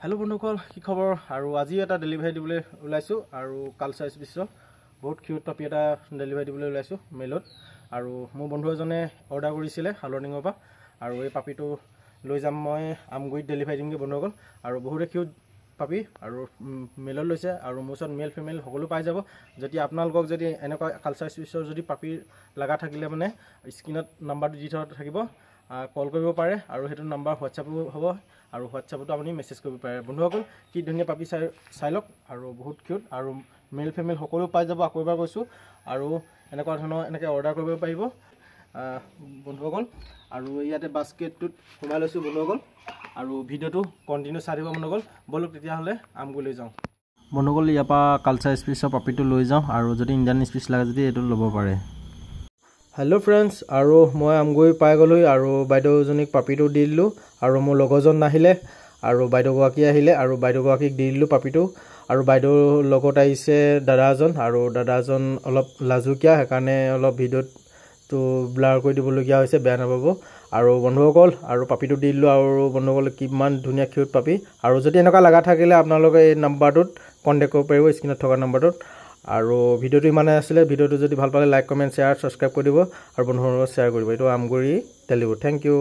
Hello बंधुकल कि खबर और आज एट डेलिभारी दिबले ओलाइसो और कालचार स्पीच बहुत क्यूट पापी एट डेलिभारी दिबले ओलाइसो मेलत और मोर बंधु एजने अर्डार करिसिले हालरडिंगर पा और ये पापीटो লৈ যাম মই আমগুৰিত डेलिभारी दिमगे बंधुकल और बहुते क्यूट पापी और मेलत लैसे और मोर ओसर मेल फिमेल सकलो पाई যাব যদি আপোনালোকক যদি এনেকুৱা কালচাৰ স্পীচৰ যদি পাপি লাগা থাকিলে মানে স্ক্ৰিনত নাম্বাৰটো দি থোৱা থাকিব कल কৰিব পাৰে আৰু হেতু নাম্বাৰ হোৱাটছআপ হ'ব আৰু হোৱাটছআপটো আপুনি মেছেজ কৰিব পাৰে বন্ধুসকল কি ধুনীয়া পাপি চাই লওক আৰু বহুত কিউট আৰু মেল ফিমেল সকলো পাই যাব আকৌ এবাৰ কৈছো আৰু এনেকুৱা ধৰণৰ এনেকৈ অৰ্ডাৰ কৰিব পাৰিব বন্ধুসকল আৰু ইয়াতে বাস্কেটটোত সোমাই লৈছো বন্ধুসকল আৰু ভিডিওটো কন্টিনিউ চাই দিব বন্ধুসকল বলক তেতিয়া হলে আমগৈ লৈ যাওঁ বন্ধুসকল ইয়াৰ পৰা কালচাৰ স্পীচৰ পাপিটো লৈ যাওঁ আৰু যদি ইণ্ডিয়ান স্পীচ লাগে যদি এটো ল'ব পাৰে हेलो फ्रेंड्स और मैं आमगुरी पाई गलो और बाइदेवजनीक पापीटो दी दिलूँ और मोर लगरजन नाहिले और बाइदेवगराकी आहिले और बाइदेवगराकीक दी दिलूँ पापीटो और बाइदेवर लगत आहिसे दादाजन और दादाजन अलप लाजुकिया हेकाने अलप भिडिओत तो ब्लार कर दिबलगिया होइसे बेया नापाबो और बंधुসকল और पापीटो दी दिलूँ और बंधुসকल किमान धुनिया क्यूट पापी और जदि एनेका लगा थाकिले आपनालोके ए नम्बरटोत कन्टेक्ट करिब पारिब स्क्रिনত থকা नम्बरटोत और भिडिओ इमाने आছিলে भिडिओ जदि ভাল पाले लाइक कमेंट शेयर सब्सक्राइब कर दी और बंधुर शेयर कर आमगुरी टेलिवुड थैंक यू।